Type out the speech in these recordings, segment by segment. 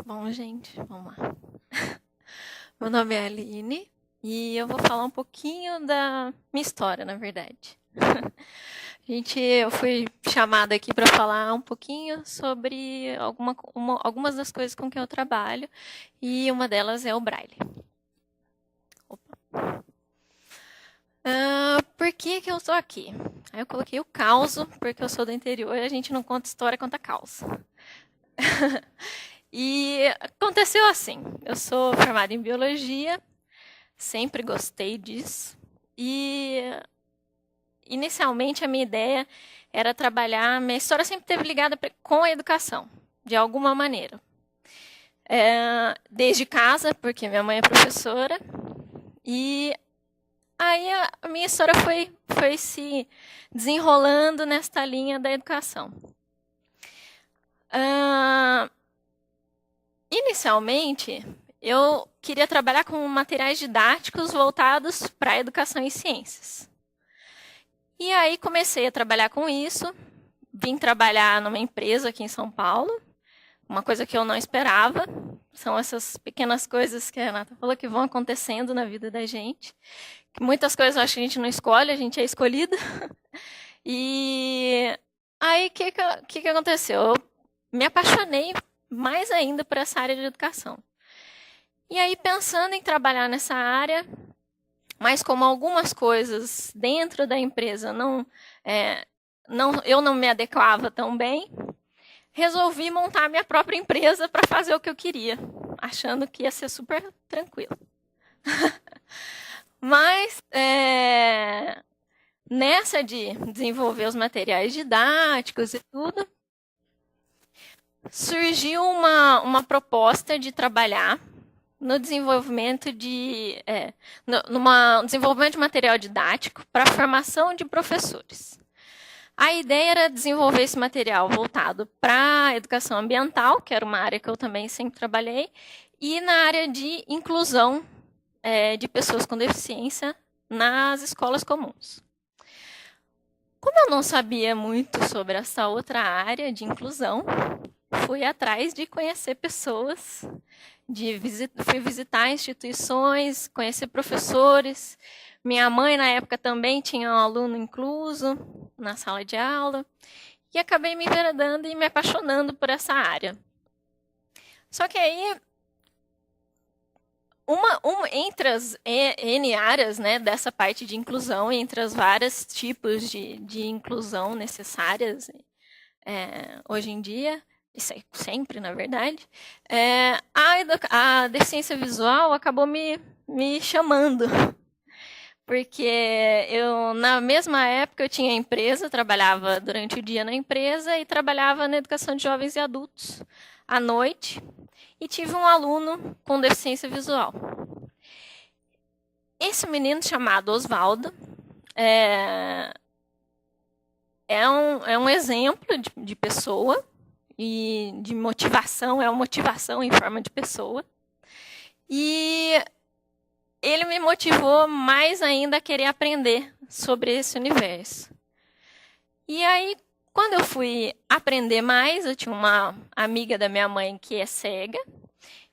Bom, gente, vamos lá. Meu nome é Aline e eu vou falar um pouquinho da minha história, na verdade. Eu fui chamada aqui para falar um pouquinho sobre algumas das coisas com que eu trabalho e uma delas é o Braille. Por que que eu estou aqui? Aí eu coloquei o caos, porque eu sou do interior e a gente não conta história, conta caos. E aconteceu assim, eu sou formada em biologia, sempre gostei disso, e inicialmente a minha ideia era trabalhar, minha história sempre esteve ligada com a educação, de alguma maneira. Desde casa, porque minha mãe é professora, e aí a minha história foi se desenrolando nesta linha da educação. Inicialmente, eu queria trabalhar com materiais didáticos voltados para a educação e ciências. E aí comecei a trabalhar com isso, vim trabalhar numa empresa aqui em São Paulo, uma coisa que eu não esperava, são essas pequenas coisas que a Renata falou que vão acontecendo na vida da gente, que muitas coisas eu acho que a gente não escolhe, a gente é escolhida. E aí o que aconteceu? Eu me apaixonei mais ainda por essa área de educação. E aí, pensando em trabalhar nessa área, mas como algumas coisas dentro da empresa eu não me adequava tão bem, resolvi montar minha própria empresa para fazer o que eu queria, achando que ia ser super tranquilo. Mas, nessa de desenvolver os materiais didáticos e tudo, surgiu uma proposta de trabalhar no desenvolvimento de desenvolvimento de material didático para a formação de professores. A ideia era desenvolver esse material voltado para a educação ambiental, que era uma área que eu também sempre trabalhei, e na área de inclusão de pessoas com deficiência nas escolas comuns. Como eu não sabia muito sobre essa outra área de inclusão, fui atrás de conhecer pessoas, fui visitar instituições, conhecer professores. Minha mãe, na época, também tinha um aluno incluso na sala de aula. E acabei me enveredando e me apaixonando por essa área. Só que aí, entre as N áreas, né, dessa parte de inclusão, entre as vários tipos de inclusão necessárias hoje em dia, sempre, na verdade, a deficiência visual acabou me chamando. Porque na mesma época, eu tinha empresa, trabalhava durante o dia na empresa e trabalhava na educação de jovens e adultos à noite. E tive um aluno com deficiência visual. Esse menino chamado Osvaldo é um exemplo de pessoa e de motivação, é uma motivação em forma de pessoa. E ele me motivou mais ainda a querer aprender sobre esse universo. E aí, quando eu fui aprender mais, eu tinha uma amiga da minha mãe que é cega,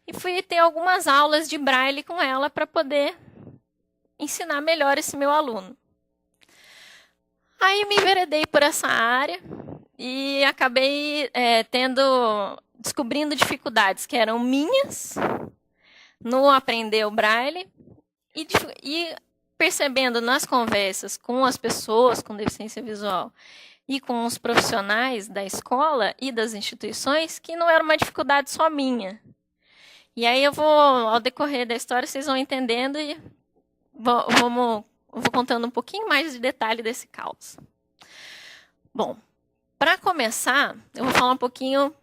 e fui ter algumas aulas de Braille com ela para poder ensinar melhor esse meu aluno. Aí me enveredei por essa área e acabei descobrindo dificuldades que eram minhas no aprender o Braille e percebendo nas conversas com as pessoas com deficiência visual e com os profissionais da escola e das instituições que não era uma dificuldade só minha. E aí ao decorrer da história, vocês vão entendendo e vou contando um pouquinho mais de detalhe desse caos. Bom, para começar, eu vou falar um pouquinho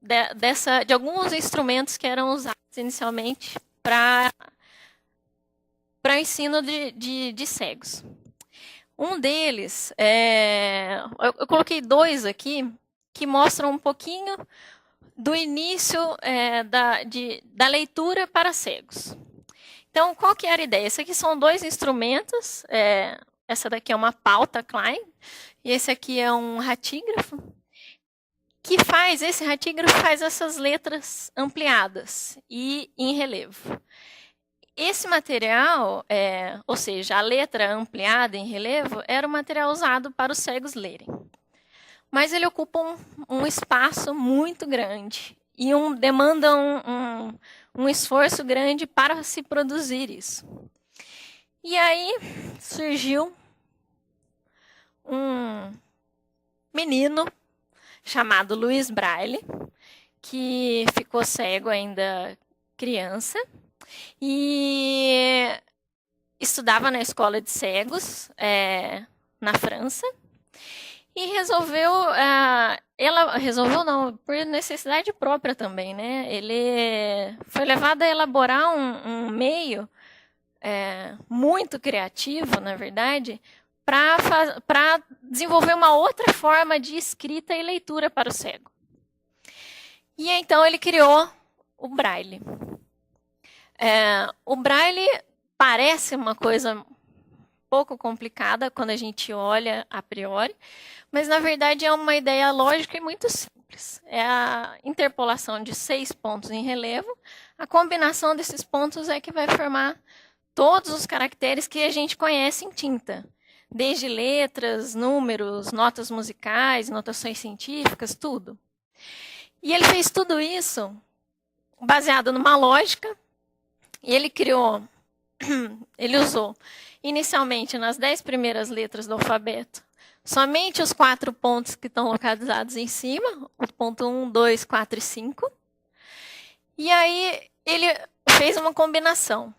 de alguns instrumentos que eram usados inicialmente para o ensino de cegos. Um deles, eu coloquei dois aqui, que mostram um pouquinho do início da leitura para cegos. Então, qual que era a ideia? Esses aqui são dois instrumentos. Essa daqui é uma pauta Klein, e esse aqui é um ratígrafo, que faz, esse ratígrafo faz essas letras ampliadas e em relevo. Esse material, ou seja, a letra ampliada em relevo, era o material usado para os cegos lerem. Mas ele ocupa um espaço muito grande e demanda um esforço grande para se produzir isso. E aí surgiu um menino chamado Louis Braille, que ficou cego ainda criança e estudava na escola de cegos na França e resolveu não, por necessidade própria também, né? Ele foi levado a elaborar um meio muito criativo, na verdade, para desenvolver uma outra forma de escrita e leitura para o cego. E então ele criou o Braille. O Braille parece uma coisa pouco complicada quando a gente olha a priori, mas na verdade é uma ideia lógica e muito simples. É a interpolação de 6 pontos em relevo. A combinação desses pontos é que vai formar todos os caracteres que a gente conhece em tinta. Desde letras, números, notas musicais, notações científicas, tudo. E ele fez tudo isso baseado numa lógica. E ele usou inicialmente nas 10 primeiras letras do alfabeto somente os 4 pontos que estão localizados em cima, o ponto 1, 2, 4 e 5. E aí ele fez uma combinação.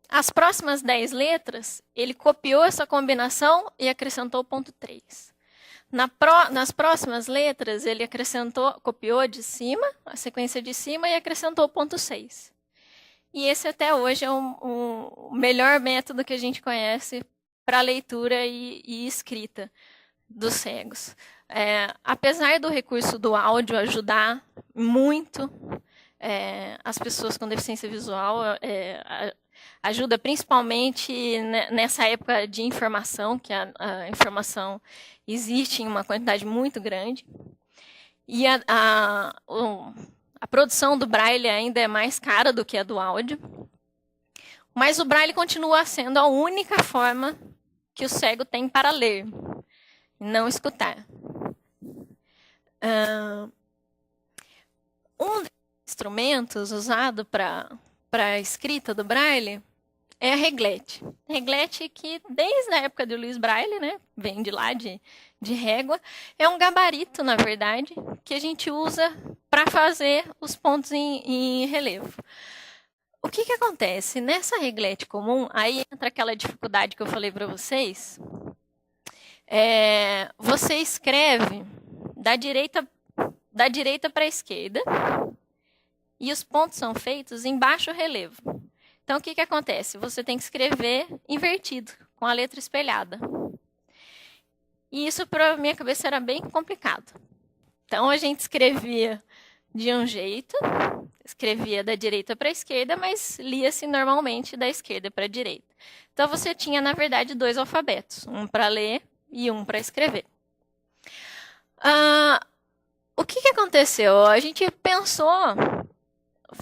As próximas 10 letras, ele copiou essa combinação e acrescentou o ponto 3. Nas próximas letras, ele copiou de cima, a sequência de cima, e acrescentou o ponto 6. E esse até hoje é o melhor método que a gente conhece para leitura e escrita dos cegos. Apesar do recurso do áudio ajudar muito as pessoas com deficiência visual, ajuda principalmente nessa época de informação, que a informação existe em uma quantidade muito grande. E a produção do Braille ainda é mais cara do que a do áudio. Mas o Braille continua sendo a única forma que o cego tem para ler, e não escutar. Um dos instrumentos usado para a escrita do Braille é a reglete. Reglete que, desde a época de Louis Braille, né, vem de lá, de régua, é um gabarito, na verdade, que a gente usa para fazer os pontos em relevo. O que acontece? Nessa reglete comum, aí entra aquela dificuldade que eu falei para vocês. Você escreve da direita para a esquerda e os pontos são feitos em baixo relevo. Então, o que acontece? Você tem que escrever invertido, com a letra espelhada. E isso, para minha cabeça, era bem complicado. Então, a gente escrevia de um jeito, escrevia da direita para a esquerda, mas lia-se normalmente da esquerda para a direita. Então, você tinha, na verdade, 2 alfabetos, um para ler e um para escrever. O que aconteceu? A gente pensou...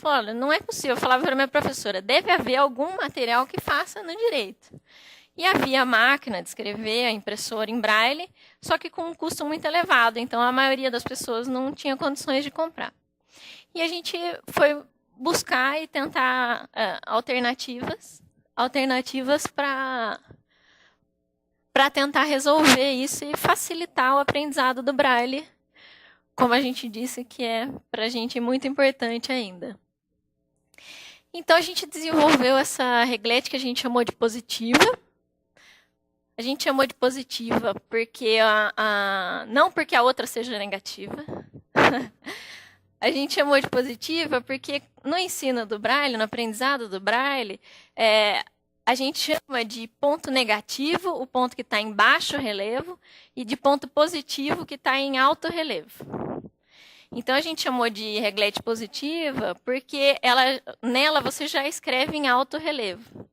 Falei, não é possível. Eu falava para a minha professora, deve haver algum material que faça no direito. E havia a máquina de escrever, a impressora em Braille, só que com um custo muito elevado. Então, a maioria das pessoas não tinha condições de comprar. E a gente foi buscar e tentar alternativas para tentar resolver isso e facilitar o aprendizado do Braille, como a gente disse, que é para a gente muito importante ainda. Então, a gente desenvolveu essa reglete que a gente chamou de positiva. A gente chamou de positiva porque não porque a outra seja negativa. A gente chamou de positiva porque no ensino do Braille, no aprendizado do Braille, a gente chama de ponto negativo o ponto que está em baixo relevo e de ponto positivo que está em alto relevo. Então, a gente chamou de reglete positiva porque nela você já escreve em alto relevo,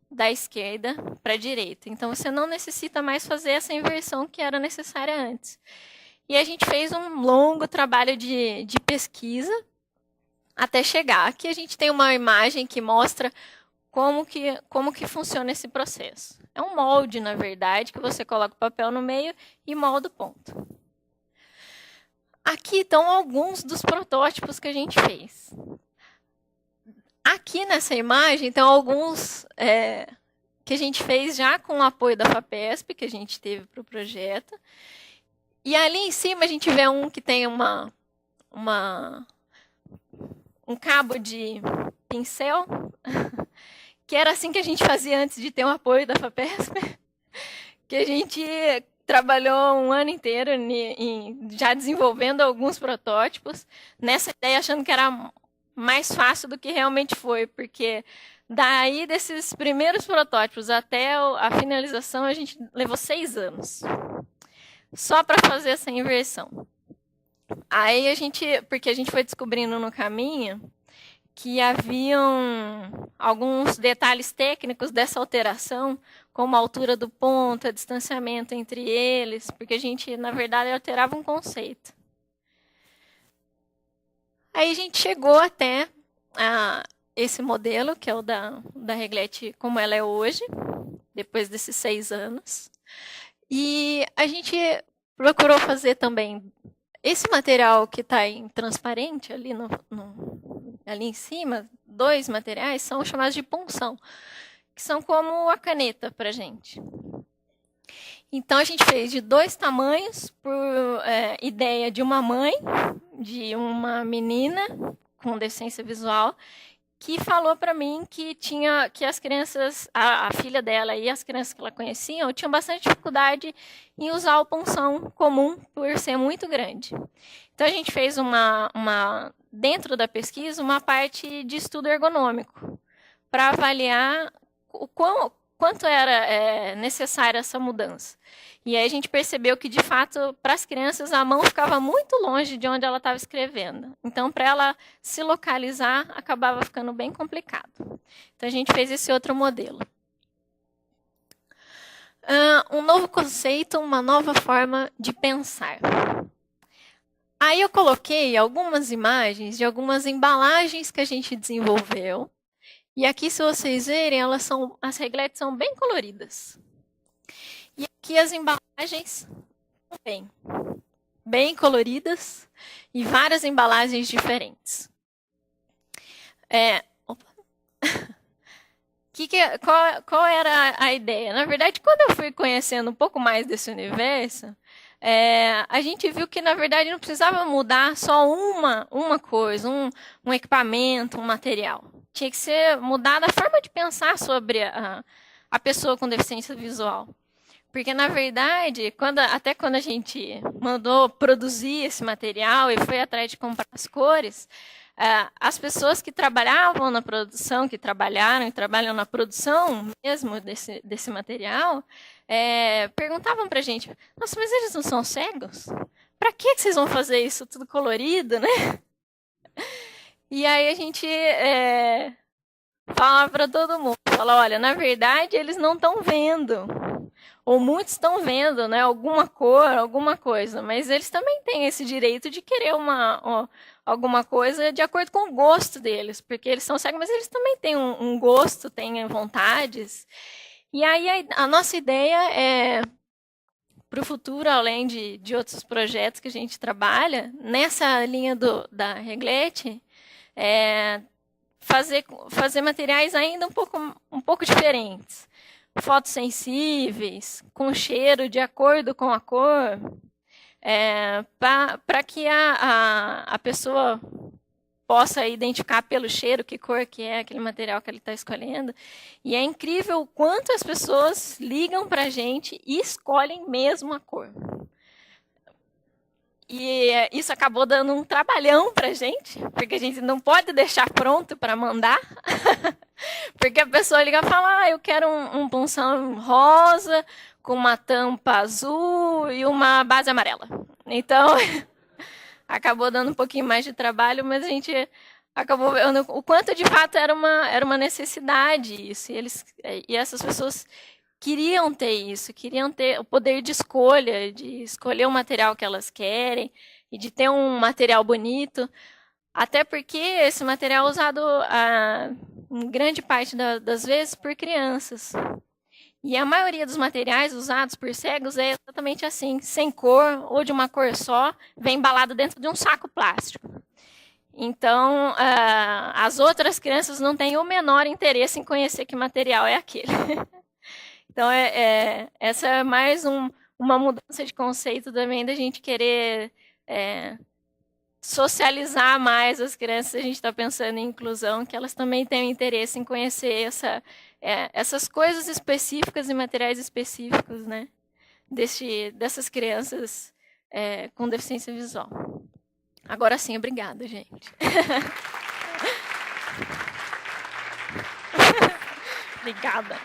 da esquerda para a direita. Então, você não necessita mais fazer essa inversão que era necessária antes. E a gente fez um longo trabalho de pesquisa até chegar. Aqui a gente tem uma imagem que mostra como que funciona esse processo. É um molde, na verdade, que você coloca o papel no meio e molda o ponto. Aqui estão alguns dos protótipos que a gente fez. Aqui nessa imagem estão alguns que a gente fez já com o apoio da FAPESP, que a gente teve para o projeto. E ali em cima a gente vê um que tem um cabo de pincel, que era assim que a gente fazia antes de ter o apoio da FAPESP, que a gente trabalhou um ano inteiro já desenvolvendo alguns protótipos, nessa ideia achando que era mais fácil do que realmente foi, porque daí desses primeiros protótipos até a finalização a gente levou 6 anos, só para fazer essa inversão. Aí porque a gente foi descobrindo no caminho que haviam alguns detalhes técnicos dessa alteração, como a altura do ponto, o distanciamento entre eles, porque a gente, na verdade, alterava um conceito. Aí a gente chegou até esse modelo, que é o da reglete como ela é hoje, depois desses 6 anos. E a gente procurou fazer também esse material que está em transparente ali, ali em cima, 2 materiais são chamados de punção, que são como a caneta para a gente. Então, a gente fez de 2 tamanhos, por ideia de uma mãe, de uma menina com deficiência visual, que falou para mim que as crianças, a filha dela e as crianças que ela conhecia, tinham bastante dificuldade em usar o punção comum por ser muito grande. Então a gente fez dentro da pesquisa uma parte de estudo ergonômico para avaliar quanto era necessária essa mudança. E aí a gente percebeu que, de fato, para as crianças, a mão ficava muito longe de onde ela estava escrevendo. Então, para ela se localizar, acabava ficando bem complicado. Então, a gente fez esse outro modelo. Um novo conceito, uma nova forma de pensar. Aí eu coloquei algumas imagens de algumas embalagens que a gente desenvolveu. E aqui, se vocês verem, as regletes são bem coloridas. E aqui as embalagens também, bem coloridas e várias embalagens diferentes. Qual era a ideia? Na verdade, quando eu fui conhecendo um pouco mais desse universo, a gente viu que, na verdade, não precisava mudar só uma coisa, um equipamento, um material. Tinha que ser mudada a forma de pensar sobre a pessoa com deficiência visual. Porque, na verdade, até quando a gente mandou produzir esse material e foi atrás de comprar as cores, as pessoas que trabalhavam na produção, que trabalharam e trabalham na produção mesmo desse material, perguntavam para a gente, nossa, mas eles não são cegos? Para que vocês vão fazer isso tudo colorido, né? E aí a gente falava para todo mundo, olha, na verdade, eles não estão vendo. Ou muitos estão vendo, né, alguma cor, alguma coisa, mas eles também têm esse direito de querer alguma coisa de acordo com o gosto deles, porque eles são cegos, mas eles também têm um gosto, têm vontades. E aí a nossa ideia é, para o futuro, além de outros projetos que a gente trabalha, nessa linha da reglete, fazer materiais ainda um pouco diferentes. Fotossensíveis, com cheiro de acordo com a cor, para que a pessoa possa identificar pelo cheiro que cor que é aquele material que ele está escolhendo. E é incrível o quanto as pessoas ligam para a gente e escolhem mesmo a cor. E isso acabou dando um trabalhão para a gente, porque a gente não pode deixar pronto para mandar. Porque a pessoa liga e fala, eu quero um punção rosa, com uma tampa azul e uma base amarela. Então, acabou dando um pouquinho mais de trabalho, mas a gente acabou vendo o quanto de fato era uma necessidade isso. E essas pessoas queriam ter isso, queriam ter o poder de escolher o material que elas querem e de ter um material bonito. Até porque esse material é usado em grande parte das vezes por crianças. E a maioria dos materiais usados por cegos é exatamente assim, sem cor ou de uma cor só, vem embalado dentro de um saco plástico. Então, as outras crianças não têm o menor interesse em conhecer que material é aquele. Então, essa é mais uma mudança de conceito também da gente querer socializar mais as crianças. A gente está pensando em inclusão, que elas também tenham interesse em conhecer essas coisas específicas e materiais específicos, né, dessas crianças com deficiência visual. Agora sim, obrigada, gente. Obrigada.